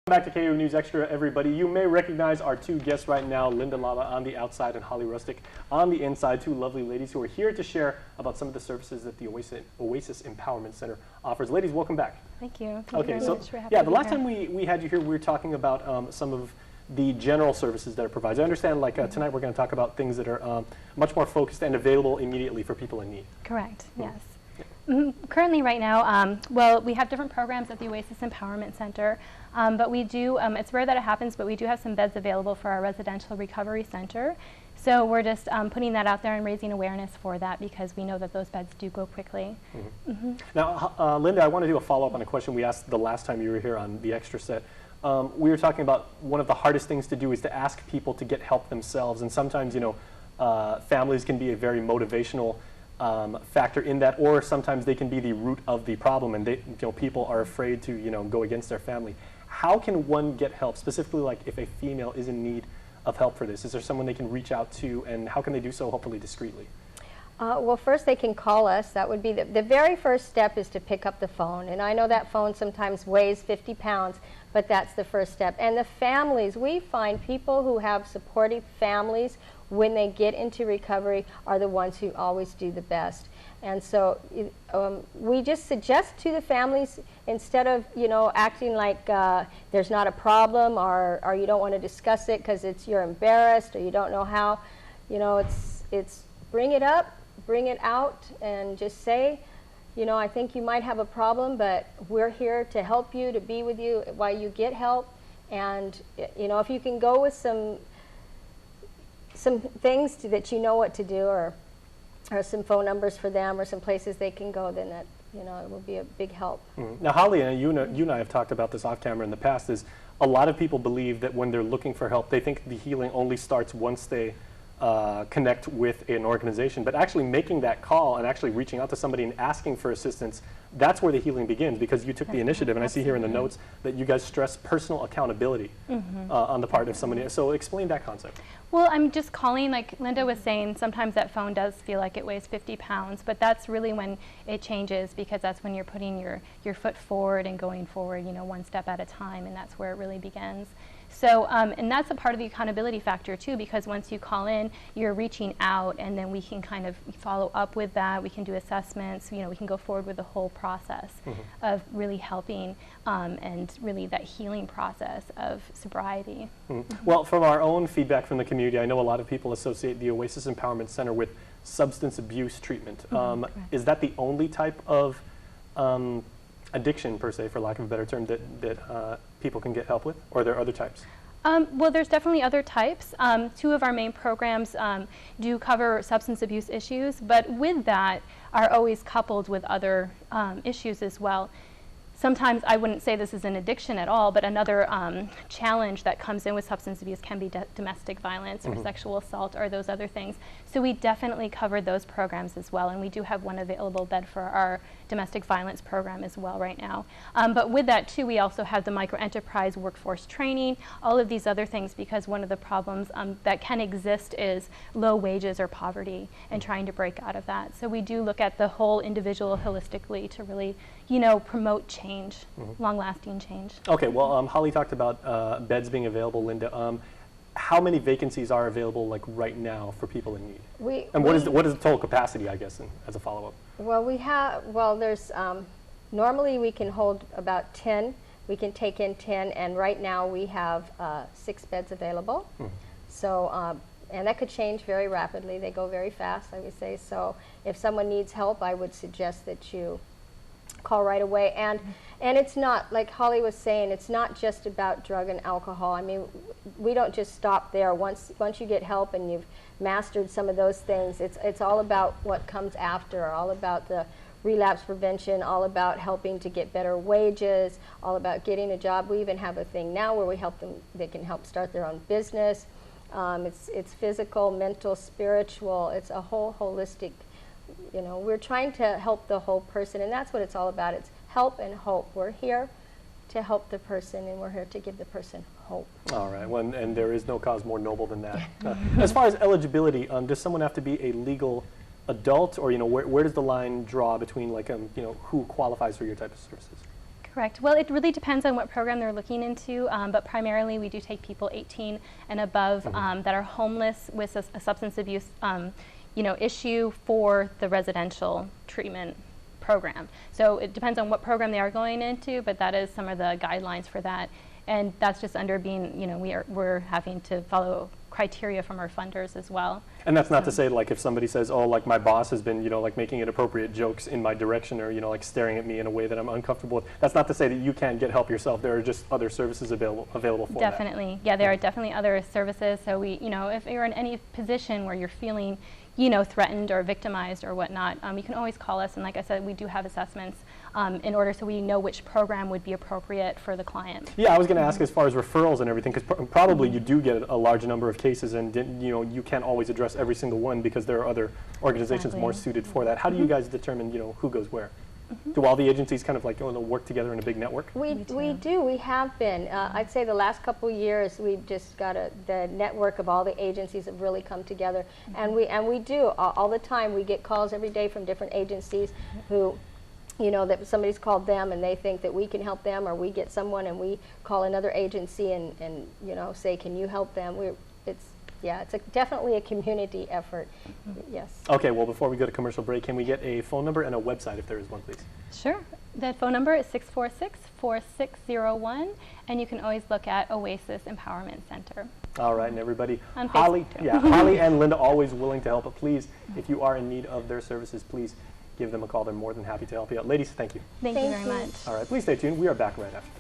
Back to KU News Extra, everybody. You may recognize our two guests right now, Linda Lava on the outside and Holly Rustic on the inside, two lovely ladies who are here to share about some of the services that the Oasis Empowerment Center offers. Ladies, welcome back. Thank you. Okay, so yeah, the last time we had you here, we were talking about some of the general services that it provides. I understand, like tonight we're going to talk about things that are much more focused and available immediately for people in need. Correct, yes. Currently right now, well, we have different programs at the Oasis Empowerment Center, but we do, it's rare that it happens, but we do have some beds available for our residential recovery center. So we're just putting that out there and raising awareness for that because we know that those beds do go quickly. Now, Linda, I want to do a follow-up on a question we asked the last time you were here on the extra set. We were talking about one of the hardest things to do is to ask people to get help themselves, and sometimes, you know, families can be a very motivational factor in that, or sometimes they can be the root of the problem, and they, you know, people are afraid to, you know, go against their family. How can one get help, specifically like if a female is in need of help for this? Is there someone they can reach out to, and how can they do so hopefully discreetly? Well, first they can call us. That would be the very first step, is to pick up the phone. And I know that phone sometimes weighs 50 pounds, but that's the first step. And the families, we find people who have supportive families when they get into recovery are the ones who always do the best. And so we just suggest to the families, instead of, you know, acting like there's not a problem, or you don't want to discuss it because you're embarrassed or you don't know how, you know, it's bring it up, bring it out, and just say, you know, I think you might have a problem, but we're here to help you, to be with you while you get help. And, you know, if you can go with some things that you know what to do, or some phone numbers for them, or some places they can go, then that, you know, it will be a big help. Now, Holly, you and I have talked about this off camera in the past, is a lot of people believe that when they're looking for help, they think the healing only starts once they connect with an organization, but actually making that call and actually reaching out to somebody and asking for assistance, that's where the healing begins, because you took the initiative. And I see here in the notes that you guys stress personal accountability on the part of somebody. So explain that concept. Well, I'm just calling, like Linda was saying, sometimes that phone does feel like it weighs 50 pounds, but that's really when it changes, because that's when you're putting your foot forward and going forward, you know, one step at a time, and that's where it really begins. So, and that's a part of the accountability factor too, because once you call in, you're reaching out, and then we can kind of follow up with that. We can do assessments, you know, we can go forward with the whole process of really helping and really that healing process of sobriety. Well, from our own feedback from the community, I know a lot of people associate the Oasis Empowerment Center with substance abuse treatment. Is that the only type of addiction, per se, for lack of a better term, that people can get help with, or are there other types? Well, there's definitely other types. Two of our main programs do cover substance abuse issues, but with that are always coupled with other issues as well. Sometimes I wouldn't say this is an addiction at all, but another challenge that comes in with substance abuse can be domestic violence or sexual assault or those other things. So we definitely cover those programs as well, and we do have one available bed for our domestic violence program as well right now. But with that too, we also have the microenterprise workforce training, all of these other things, because one of the problems that can exist is low wages or poverty, and trying to break out of that. So we do look at the whole individual holistically to really, you know, promote change, long-lasting change. Okay, well, Holly talked about beds being available. Linda, how many vacancies are available, like right now, for people in need? What is the total capacity, I guess, as a follow-up? Well, there's normally we can hold about 10. We can take in 10, and right now we have 6 beds available. So, and that could change very rapidly. They go very fast, I would say. So, if someone needs help, I would suggest that you call right away. And it's not, like Holly was saying, it's not just about drug and alcohol. I mean, we don't just stop there. Once you get help and you've mastered some of those things, it's all about what comes after, all about the relapse prevention, all about helping to get better wages, all about getting a job. We even have a thing now where we help them, they can help start their own business. It's physical, mental, spiritual. It's a whole holistic, you know, we're trying to help the whole person, and that's what it's all about. It's help and hope. We're here to help the person, and we're here to give the person hope. All right, well, and there is no cause more noble than that. As far as eligibility, does someone have to be a legal adult, or, you know, where does the line draw between, like, you know, who qualifies for your type of services? Correct. Well, it really depends on what program they're looking into, but primarily we do take people 18 and above that are homeless with a substance abuse issue for the residential treatment program. So it depends on what program they are going into, but that is some of the guidelines for that. And that's just under being, we're having to follow criteria from our funders as well. And that's not to say, like, if somebody says, oh, like, my boss has been, like, making inappropriate jokes in my direction, or, like, staring at me in a way that I'm uncomfortable with. That's not to say that you can't get help yourself. There are just other services available for that. Definitely. Yeah, there are definitely other services. So we, if you're in any position where you're feeling, threatened or victimized or whatnot, you can always call us. And like I said, we do have assessments in order so we know which program would be appropriate for the client. Yeah, I was going to ask as far as referrals and everything, because probably you do get a large number of cases, and you can't always address every single one because there are other organizations more suited for that. How do you guys determine, who goes where? Do all the agencies kind of like work together in a big network? We do. We have been. I'd say the last couple years we've just got the network of all the agencies have really come together, and we do all the time. We get calls every day from different agencies who, that somebody's called them and they think that we can help them, or we get someone and we call another agency and say, can you help them? It's definitely a community effort. Yes. Okay, well, before we go to commercial break, can we get a phone number and a website if there is one, please? Sure. That phone number is 646-4601, and you can always look at Oasis Empowerment Center. All right, and everybody, On Holly Facebook, and Linda always willing to help, but please, if you are in need of their services, please give them a call. They're more than happy to help you out. Ladies, thank you. Thank you very much. All right, please stay tuned. We are back right after.